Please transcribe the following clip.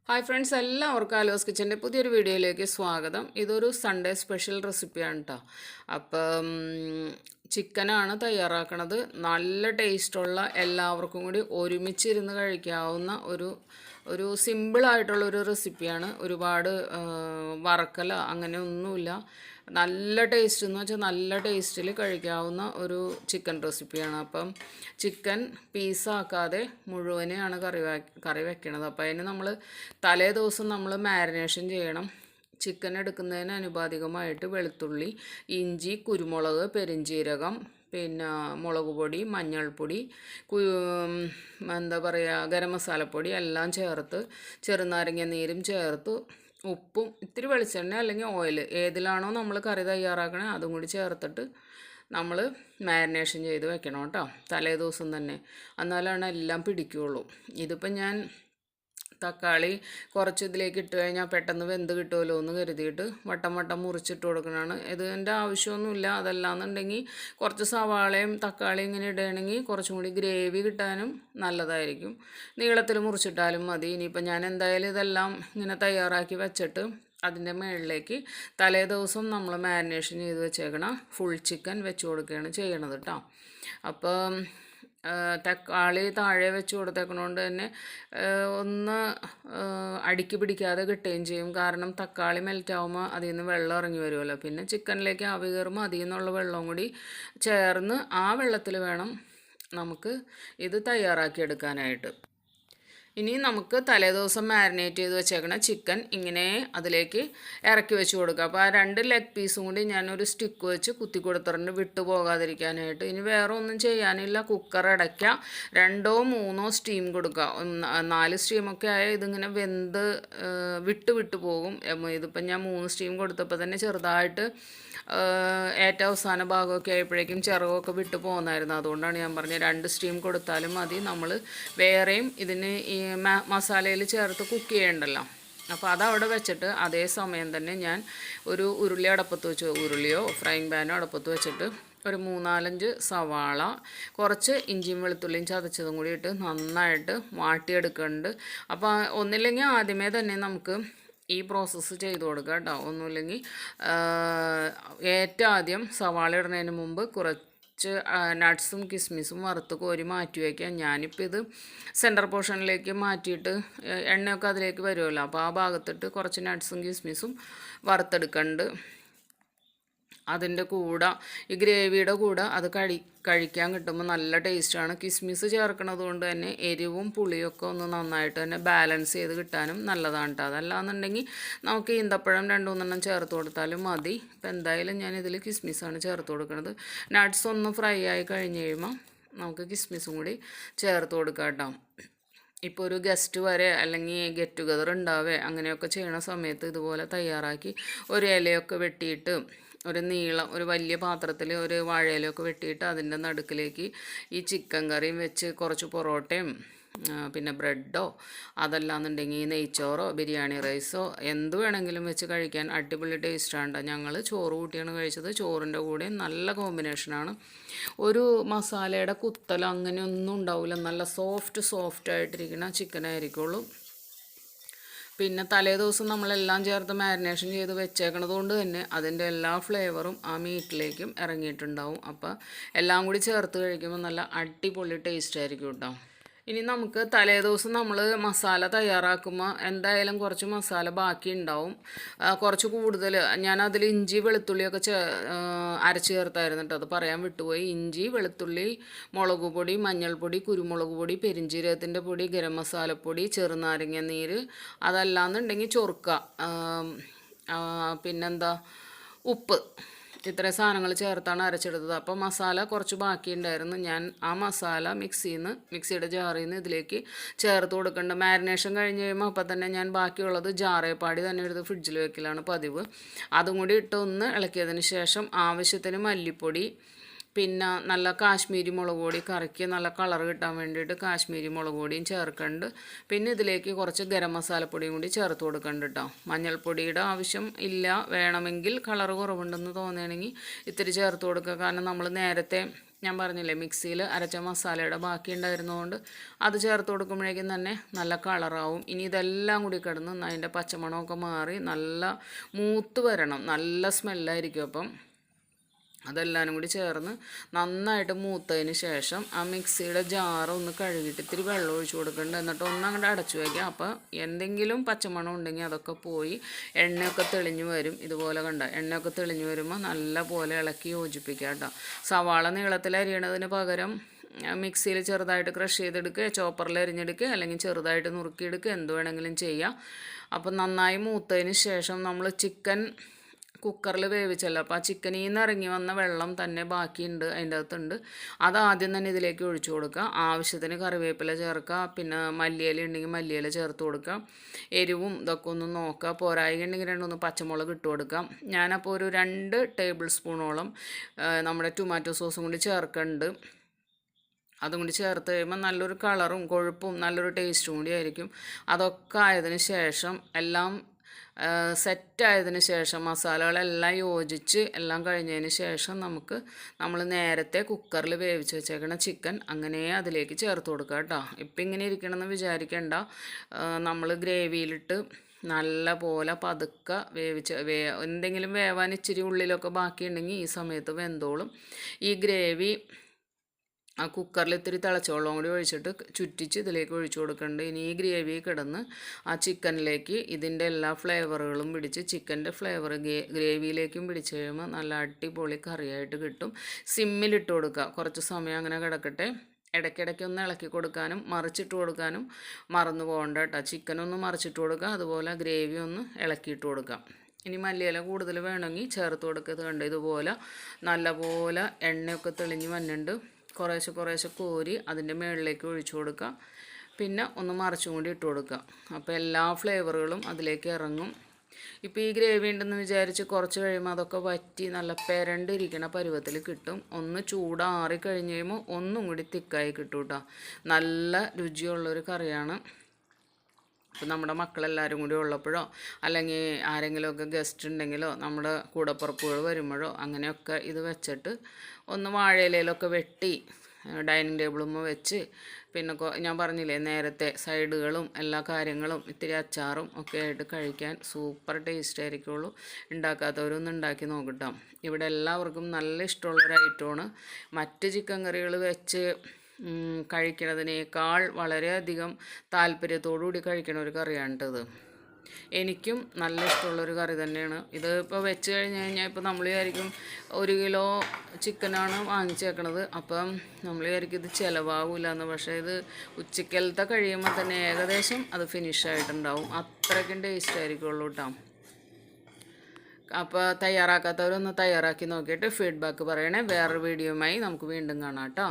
Hi friends, എല്ലാവർക്കും ആലോസ് കിച്ചൻ്റെ പുതിയൊരു വീഡിയോയിലേക്ക് സ്വാഗതം. ഇതൊരു സൺഡേ സ്പെഷ്യൽ റെസിപ്പിയാണ് കേട്ടോ. അപ്പം ചിക്കനാണ് തയ്യാറാക്കണത്. നല്ല ടേസ്റ്റുള്ള, എല്ലാവർക്കും കൂടി ഒരുമിച്ചിരുന്ന് കഴിക്കാവുന്ന ഒരു സിമ്പിളായിട്ടുള്ളൊരു റെസിപ്പിയാണ്. ഒരുപാട് വറക്കല അങ്ങനെ ഒന്നുമില്ല. നല്ല ടേസ്റ്റ് എന്ന് വെച്ചാൽ നല്ല ടേസ്റ്റിൽ കഴിക്കാവുന്ന ഒരു ചിക്കൻ റെസിപ്പിയാണ്. അപ്പം ചിക്കൻ പീസാക്കാതെ മുഴുവനെയാണ് കറി വെക്കണത്. അപ്പോൾ അതിന് നമ്മൾ തലേ ദിവസം നമ്മൾ മാരിനേഷൻ ചെയ്യണം. ചിക്കൻ എടുക്കുന്നതിന് അനുപാതികമായിട്ട് വെളുത്തുള്ളി, ഇഞ്ചി, കുരുമുളക്, പെരിഞ്ജീരകം, പിന്നെ മുളക് പൊടി, മഞ്ഞൾപ്പൊടി, എന്താ പറയുക, ഗരം മസാലപ്പൊടി എല്ലാം ചേർത്ത്, ചെറുനാരങ്ങ നീരും ചേർത്ത്, ഉപ്പും ഇത്തിരി വെളിച്ചെണ്ണ അല്ലെങ്കിൽ ഓയിൽ ഏതിലാണോ നമ്മൾ കറി തയ്യാറാക്കണേ അതും കൂടി ചേർത്തിട്ട് നമ്മൾ മാരിനേഷൻ ചെയ്ത് വെക്കണം കേട്ടോ, തലേ ദിവസം തന്നെ. എന്നാലാണ് എല്ലാം പിടിക്കുകയുള്ളൂ. ഇതിപ്പോൾ ഞാൻ തക്കാളി കുറച്ച് ഇതിലേക്ക് ഇട്ട് കഴിഞ്ഞാൽ പെട്ടെന്ന് വെന്ത് കിട്ടുമല്ലോ എന്ന് കരുതിയിട്ട് വട്ടം വട്ടം മുറിച്ചിട്ട് കൊടുക്കണതാണ്. ഇതിൻ്റെ ആവശ്യമൊന്നുമില്ല. അതല്ലാന്നുണ്ടെങ്കിൽ കുറച്ച് സവാളയും തക്കാളിയും ഇങ്ങനെ ഇടുകയാണെങ്കിൽ കുറച്ചും കൂടി ഗ്രേവി കിട്ടാനും നല്ലതായിരിക്കും. നീളത്തിൽ മുറിച്ചിട്ടാലും മതി. ഇനിയിപ്പോൾ ഞാൻ എന്തായാലും ഇതെല്ലാം ഇങ്ങനെ തയ്യാറാക്കി വെച്ചിട്ട് അതിൻ്റെ മുകളിലേക്ക് തലേ ദിവസം നമ്മൾ മാരിനേഷൻ ചെയ്ത് വെച്ചേക്കണ ഫുൾ ചിക്കൻ വെച്ച് കൊടുക്കുകയാണ് ചെയ്യണത് കേട്ടോ. അപ്പം തക്കാളി താഴെ വെച്ച് കൊടുത്തേക്കണോണ്ട് തന്നെ ഒന്ന് അടുക്കി പിടിക്കാതെ കിട്ടുകയും ചെയ്യും. കാരണം തക്കാളി മെൽറ്റാവുമ്പോൾ അതിൽ നിന്ന് വെള്ളം ഇറങ്ങി വരുമല്ലോ. പിന്നെ ചിക്കനിലേക്ക് ആവി കയറുമ്പോൾ അതിൽ നിന്നുള്ള വെള്ളം കൂടി ചേർന്ന് ആ വെള്ളത്തിൽ വേണം നമുക്ക് ഇത് തയ്യാറാക്കിയെടുക്കാനായിട്ട്. ഇനി നമുക്ക് തലേദിവസം മാരിനേറ്റ് ചെയ്ത് വെച്ചേക്കണ ചിക്കൻ ഇങ്ങനെ അതിലേക്ക് ഇറക്കി വെച്ച് കൊടുക്കുക. അപ്പോൾ ആ 2 ലെഗ് പീസും കൂടി ഞാനൊരു സ്റ്റിക്ക് വെച്ച് കുത്തി കൊടുത്തിട്ടുണ്ട് വിട്ടു പോകാതിരിക്കാനായിട്ട്. ഇനി വേറെ ഒന്നും ചെയ്യാനില്ല. കുക്കർ അടയ്ക്കുക, 2 or 3 സ്റ്റീം കൊടുക്കുക. 4 സ്റ്റീമൊക്കെ ആയാൽ ഇതിങ്ങനെ വെന്ത് വിട്ടു പോകും. ഇതിപ്പോൾ ഞാൻ 3 സ്റ്റീം കൊടുത്തപ്പോൾ തന്നെ ചെറുതായിട്ട് ഏറ്റവും അവസാന ഭാഗമൊക്കെ ആയപ്പോഴേക്കും ചിറകൊക്കെ വിട്ടു പോകുന്നായിരുന്നു. അതുകൊണ്ടാണ് ഞാൻ പറഞ്ഞത് 2 സ്റ്റീം കൊടുത്താലും മതി. നമ്മൾ വേറെയും ഇതിന് ഈ മസാലയിൽ ചേർത്ത് കുക്ക് ചെയ്യണ്ടല്ലോ. അപ്പോൾ അതവിടെ വെച്ചിട്ട് അതേ സമയം തന്നെ ഞാൻ ഒരു ഉരുളി അടപ്പത്ത് വെച്ച്, ഉരുളിയോ ഫ്രൈങ് പാനോ അടപ്പത്ത് വെച്ചിട്ട് ഒരു 3-4 സവാള, കുറച്ച് ഇഞ്ചിയും വെളുത്തുള്ളിയും ചതച്ചതും കൂടി ഇട്ട് നന്നായിട്ട് വാട്ടിയെടുക്കുന്നുണ്ട്. അപ്പോൾ ഒന്നില്ലെങ്കിൽ ആദ്യമേ തന്നെ നമുക്ക് ഈ പ്രോസസ്സ് ചെയ്ത് കൊടുക്കുക കേട്ടോ. ഒന്നുമില്ലെങ്കിൽ ഏറ്റവും ആദ്യം സവാള ഇടുന്നതിന് മുമ്പ് കുറച്ച് നട്ട്സും കിസ്മിസും വറുത്ത് കോരി മാറ്റി വയ്ക്കാം. ഞാനിപ്പോൾ ഇത് സെൻറ്റർ പോർഷനിലേക്ക് മാറ്റിയിട്ട് എണ്ണയൊക്കെ അതിലേക്ക് വരുമല്ലോ. അപ്പോൾ ആ ഭാഗത്തിട്ട് കുറച്ച് നട്ട്സും കിസ്മിസും വറുത്തെടുക്കുന്നുണ്ട്. അതിൻ്റെ കൂടെ ഈ ഗ്രേവിയുടെ കൂടെ അത് കഴിക്കാൻ കിട്ടുമ്പോൾ നല്ല ടേസ്റ്റാണ്. കിസ്മിസ് ചേർക്കണത് കൊണ്ട് തന്നെ എരിവും പുളിയൊക്കെ ഒന്ന് നന്നായിട്ട് തന്നെ ബാലൻസ് ചെയ്ത് കിട്ടാനും നല്ലതാണ് കേട്ടോ. അതല്ലാന്നുണ്ടെങ്കിൽ നമുക്ക് ഈന്തപ്പഴം 2-3 ചേർത്ത് കൊടുത്താലും മതി. ഇപ്പം എന്തായാലും ഞാൻ ഇതിൽ കിസ്മിസാണ് ചേർത്ത് കൊടുക്കുന്നത്. നട്ട്സ് ഒന്ന് ഫ്രൈ ആയി കഴിഞ്ഞ് കഴിയുമ്പോൾ നമുക്ക് കിസ്മിസും കൂടി ചേർത്ത് കൊടുക്കാം കേട്ടോ. ഇപ്പോൾ ഒരു ഗസ്റ്റ് വരെ അല്ലെങ്കിൽ ഗെറ്റ് ടുഗദർ ഉണ്ടാവേ അങ്ങനെയൊക്കെ ചെയ്യണ സമയത്ത് ഇതുപോലെ തയ്യാറാക്കി ഒരു ഇലയൊക്കെ വെട്ടിയിട്ട് ഒരു വലിയ പാത്രത്തിൽ ഒരു വാഴയിലൊക്കെ വെട്ടിയിട്ട് അതിൻ്റെ നടുക്കിലേക്ക് ഈ ചിക്കൻ കറിയും വെച്ച് കുറച്ച് പൊറോട്ടയും പിന്നെ ബ്രെഡോ അതല്ലാന്നുണ്ടെങ്കിൽ നെയ്ച്ചോറോ ബിരിയാണി റൈസോ എന്ത് വേണമെങ്കിലും വെച്ച് കഴിക്കാൻ അടിപൊളി ടേസ്റ്റാണ്. ഞങ്ങൾ ചോറ് കൂട്ടിയാണ് കഴിച്ചത്. ചോറിൻ്റെ കൂടെ നല്ല കോമ്പിനേഷനാണ്. ഒരു മസാലയുടെ കുത്തൽ അങ്ങനെയൊന്നും ഉണ്ടാവില്ല. നല്ല സോഫ്റ്റ് ആയിട്ടിരിക്കുന്ന ചിക്കനായിരിക്കുള്ളൂ. പിന്നെ തലേ ദിവസം നമ്മളെല്ലാം ചേർത്ത് മാരിനേഷൻ ചെയ്ത് വെച്ചേക്കണത് കൊണ്ട് തന്നെ അതിൻ്റെ എല്ലാ ഫ്ലേവറും ആ മീറ്റിലേക്കും ഇറങ്ങിയിട്ടുണ്ടാവും. അപ്പോൾ എല്ലാം കൂടി ചേർത്ത് കഴിക്കുമ്പോൾ നല്ല അടിപൊളി ടേസ്റ്റ് ആയിരിക്കും കേട്ടോ. ഇനി നമുക്ക് തലേ ദിവസം നമ്മൾ മസാല തയ്യാറാക്കുമ്പോൾ എന്തായാലും കുറച്ച് മസാല ബാക്കി ഉണ്ടാവും. കുറച്ച് കൂടുതൽ ഞാനതിൽ ഇഞ്ചി വെളുത്തുള്ളിയൊക്കെ അരച്ച് ചേർത്തായിരുന്നു കേട്ടോ. അത് പറയാൻ വിട്ടുപോയി. ഇഞ്ചി, വെളുത്തുള്ളി, മുളക് പൊടി, മഞ്ഞൾപ്പൊടി, കുരുമുളക് പൊടി, പെരിഞ്ജീരകത്തിൻ്റെ പൊടി, ഗരം മസാലപ്പൊടി, ചെറുനാരങ്ങ നീര്, അതല്ലാന്നുണ്ടെങ്കിൽ ചൊറുക്ക, പിന്നെന്താ ഉപ്പ്, ഇത്രയും സാധനങ്ങൾ ചേർത്താണ് അരച്ചെടുത്തത്. അപ്പോൾ മസാല കുറച്ച് ബാക്കിയുണ്ടായിരുന്നു. ഞാൻ ആ മസാല മിക്സിയുടെ ജാറിൽ നിന്ന് ഇതിലേക്ക് ചേർത്ത് കൊടുക്കേണ്ട. മാരിനേഷൻ കഴിഞ്ഞ് കഴിയുമ്പോൾ അപ്പോൾ തന്നെ ഞാൻ ബാക്കിയുള്ളത് ജാറേപ്പാടി തന്നെ എടുത്ത് ഫ്രിഡ്ജിൽ വെക്കലാണ് പതിവ്. അതും കൂടി ഇട്ട് ഒന്ന് ഇളക്കിയതിന് ശേഷം ആവശ്യത്തിന് മല്ലിപ്പൊടി, പിന്നെ നല്ല കാശ്മീരി മുളക് പൊടി, കറിക്ക് നല്ല കളർ കിട്ടാൻ വേണ്ടിയിട്ട് കാശ്മീരി മുളക് പൊടിയും ചേർക്കുന്നുണ്ട്. പിന്നെ ഇതിലേക്ക് കുറച്ച് ഗരം മസാലപ്പൊടിയും കൂടി ചേർത്ത് കൊടുക്കുന്നുണ്ട് കേട്ടോ. മഞ്ഞൾപ്പൊടിയുടെ ആവശ്യം ഇല്ല, വേണമെങ്കിൽ കളർ കുറവുണ്ടെന്ന് തോന്നുകയാണെങ്കിൽ ഇത്തിരി ചേർത്ത് കൊടുക്കുക. കാരണം നമ്മൾ നേരത്തെ ഞാൻ പറഞ്ഞില്ലേ മിക്സിയിൽ അരച്ച മസാലയുടെ ബാക്കി ഉണ്ടായിരുന്നതുകൊണ്ട് അത് ചേർത്ത് കൊടുക്കുമ്പോഴേക്കും തന്നെ നല്ല കളറാവും. ഇനി ഇതെല്ലാം കൂടി കിടന്ന് അതിൻ്റെ പച്ചമണമൊക്കെ മാറി നല്ല മൂത്ത് വരണം, നല്ല സ്മെല്ലായിരിക്കും. അപ്പം അതെല്ലാം കൂടി ചേർന്ന് നന്നായിട്ട് മൂത്തതിന് ശേഷം ആ മിക്സിയുടെ ജാറ് ഒന്ന് കഴുകിയിട്ട് ഇത്തിരി വെള്ളം ഒഴിച്ച് കൊടുക്കുന്നുണ്ട്. എന്നിട്ട് ഒന്നങ്ങോട്ട് അടച്ചു വയ്ക്കുക. അപ്പോൾ എന്തെങ്കിലും പച്ചമണം ഉണ്ടെങ്കിൽ അതൊക്കെ പോയി എണ്ണയൊക്കെ തെളിഞ്ഞു വരും. ഇതുപോലെ കണ്ട എണ്ണയൊക്കെ തെളിഞ്ഞു വരുമ്പോൾ നല്ല പോലെ ഇളക്കി യോജിപ്പിക്കുക കേട്ടോ. സവാള നീളത്തിൽ അരിയണതിന് പകരം മിക്സിയിൽ ചെറുതായിട്ട് ക്രഷ് ചെയ്തെടുക്കുക, ചോപ്പറിൽ അരിഞ്ഞെടുക്കുക, അല്ലെങ്കിൽ ചെറുതായിട്ട് നുറുക്കിയെടുക്കുക, എന്ത് വേണമെങ്കിലും ചെയ്യാം. അപ്പം നന്നായി മൂത്തതിന് ശേഷം നമ്മൾ ചിക്കൻ കുക്കറിൽ വേവിച്ചല്ലോ, അപ്പോൾ ആ ചിക്കനിൽ നിന്ന് ഇറങ്ങി വന്ന വെള്ളം തന്നെ ബാക്കിയുണ്ട്, അതിൻ്റെ അകത്തുണ്ട്. അതാദ്യം തന്നെ ഇതിലേക്ക് ഒഴിച്ചു കൊടുക്കുക. ആവശ്യത്തിന് കറിവേപ്പില ചേർക്കുക, പിന്നെ മല്ലിയില ഉണ്ടെങ്കിൽ മല്ലിയില ചേർത്ത് കൊടുക്കുക. എരിവും ഇതൊക്കെ ഒന്ന് നോക്കുക. പോരായി ഉണ്ടെങ്കിൽ 2-3 പച്ചമുളക് ഇട്ട് കൊടുക്കാം. ഞാനപ്പോൾ ഒരു 2 ടേബിൾ സ്പൂണോളം നമ്മുടെ ടൊമാറ്റോ സോസും കൂടി ചേർക്കുന്നുണ്ട്. അതും കൂടി ചേർത്ത് കഴിയുമ്പോൾ നല്ലൊരു കളറും കൊഴുപ്പും നല്ലൊരു ടേസ്റ്റും കൂടി ആയിരിക്കും. അതൊക്കെ ആയതിനു ശേഷം എല്ലാം സെറ്റായതിനു ശേഷം മസാലകളെല്ലാം യോജിച്ച് എല്ലാം കഴിഞ്ഞതിന് ശേഷം നമ്മൾ നേരത്തെ കുക്കറിൽ വേവിച്ച് വെച്ചേക്കണ ചിക്കൻ അങ്ങനെ അതിലേക്ക് ചേർത്ത് കൊടുക്കുക കേട്ടോ. ഇപ്പം ഇങ്ങനെ ഇരിക്കണമെന്ന് വിചാരിക്കേണ്ട, നമ്മൾ ഗ്രേവിയിലിട്ട് നല്ല പോലെ പതുക്കെ എന്തെങ്കിലും വേവാൻ ഇച്ചിരി ഉള്ളിലൊക്കെ ബാക്കിയുണ്ടെങ്കിൽ ഈ സമയത്ത് വെന്തോളും. ഈ ഗ്രേവി ആ കുക്കറിൽ ഇത്തിരി തിളച്ച വെള്ളം കൂടി ഒഴിച്ചിട്ട് ചുറ്റിച്ച് ഇതിലേക്ക് ഒഴിച്ചു കൊടുക്കുന്നുണ്ട്. ഇനി ഈ ഗ്രേവി കിടന്ന് ആ ചിക്കനിലേക്ക് ഇതിൻ്റെ എല്ലാ ഫ്ലേവറുകളും പിടിച്ച് ചിക്കൻ്റെ ഫ്ലേവർ ഗ്രേവിയിലേക്കും പിടിച്ച് കഴിയുമ്പോൾ നല്ല അടിപൊളി കറിയായിട്ട് കിട്ടും. സിമ്മിലിട്ട് കൊടുക്കുക, കുറച്ച് സമയം അങ്ങനെ കിടക്കട്ടെ. ഇടയ്ക്കിടയ്ക്ക് ഒന്ന് ഇളക്കി കൊടുക്കാനും മറിച്ചിട്ട് കൊടുക്കാനും മറന്നു പോകണ്ട കേട്ടോ. ചിക്കനൊന്ന് മറിച്ചിട്ട് കൊടുക്കുക, അതുപോലെ ഗ്രേവി ഒന്ന് ഇളക്കിയിട്ട് കൊടുക്കാം. ഇനി മല്ലിയില കൂടുതൽ വേണമെങ്കിൽ ചേർത്ത് കൊടുക്കുന്നത് കണ്ട് ഇതുപോലെ നല്ലപോലെ എണ്ണയൊക്കെ തെളിഞ്ഞ് വന്നിട്ടുണ്ട്. കുറേശ്ശെ കോരി അതിൻ്റെ മുകളിലേക്ക് ഒഴിച്ചു കൊടുക്കുക. പിന്നെ ഒന്ന് മറിച്ചും കൂടി ഇട്ട് കൊടുക്കുക. അപ്പോൾ എല്ലാ ഫ്ലേവറുകളും അതിലേക്ക് ഇറങ്ങും. ഇപ്പോൾ ഈ ഗ്രേവി ഉണ്ടെന്ന് വിചാരിച്ച് കുറച്ച് കഴിയുമ്പോൾ അതൊക്കെ വറ്റി നല്ല പെരണ്ടിരിക്കണ പരുവത്തിൽ കിട്ടും. ഒന്ന് ചൂടാറി കഴിഞ്ഞ് കഴിയുമ്പോൾ ഒന്നും കൂടി തിക്കായി കിട്ടും കേട്ടോ. നല്ല രുചിയുള്ളൊരു കറിയാണ്. ഇപ്പം നമ്മുടെ മക്കളെല്ലാവരും കൂടി ഉള്ളപ്പോഴോ അല്ലെങ്കിൽ ആരെങ്കിലുമൊക്കെ ഗസ്റ്റ് ഉണ്ടെങ്കിലോ നമ്മുടെ കൂടപ്പുറപ്പുകൾ വരുമ്പോഴോ അങ്ങനെയൊക്കെ ഇത് വെച്ചിട്ട് ഒന്ന് വാഴയിലയിലൊക്കെ വെട്ടി ഡൈനിങ് ടേബിളുമ്മ വെച്ച് പിന്നെ ഞാൻ പറഞ്ഞില്ലേ നേരത്തെ സൈഡുകളും എല്ലാ കാര്യങ്ങളും ഇത്തിരി അച്ചാറും ഒക്കെ ആയിട്ട് കഴിക്കാൻ സൂപ്പർ ടേസ്റ്റ് ആയിരിക്കുള്ളൂ. ഉണ്ടാക്കാത്തവരൊന്നും ഉണ്ടാക്കി നോക്കട്ടോ. ഇവിടെ എല്ലാവർക്കും നല്ല ഇഷ്ടമുള്ളൊരു ഐറ്റമാണ്. മറ്റ് ചിക്കൻ കറികൾ വെച്ച് കഴിക്കുന്നതിനേക്കാൾ വളരെയധികം താല്പര്യത്തോടുകൂടി കഴിക്കണ ഒരു കറിയാണ് ഇത്. എനിക്കും നല്ല ഇഷ്ടമുള്ളൊരു കറി തന്നെയാണ് ഇത്. ഇപ്പോൾ വെച്ച് കഴിഞ്ഞ് കഴിഞ്ഞാൽ ഇപ്പോൾ നമ്മൾ വിചാരിക്കും 1 കിലോ ചിക്കനാണ് വാങ്ങിച്ചേക്കണത്, അപ്പം നമ്മൾ വിചാരിക്കും ഇത് ചിലവാകില്ല എന്ന്. പക്ഷേ ഇത് ഉച്ചക്കലത്തെ കഴിയുമ്പോൾ തന്നെ ഏകദേശം അത് ഫിനിഷായിട്ടുണ്ടാവും. അത്രയ്ക്കും ടേസ്റ്റ് ആയിരിക്കുള്ളൂ കേട്ടോ. അപ്പോൾ തയ്യാറാക്കാത്തവരൊന്ന് തയ്യാറാക്കി നോക്കിയിട്ട് ഫീഡ്ബാക്ക് പറയണേ. വേറൊരു വീഡിയോയുമായി നമുക്ക് വീണ്ടും കാണാം കേട്ടോ.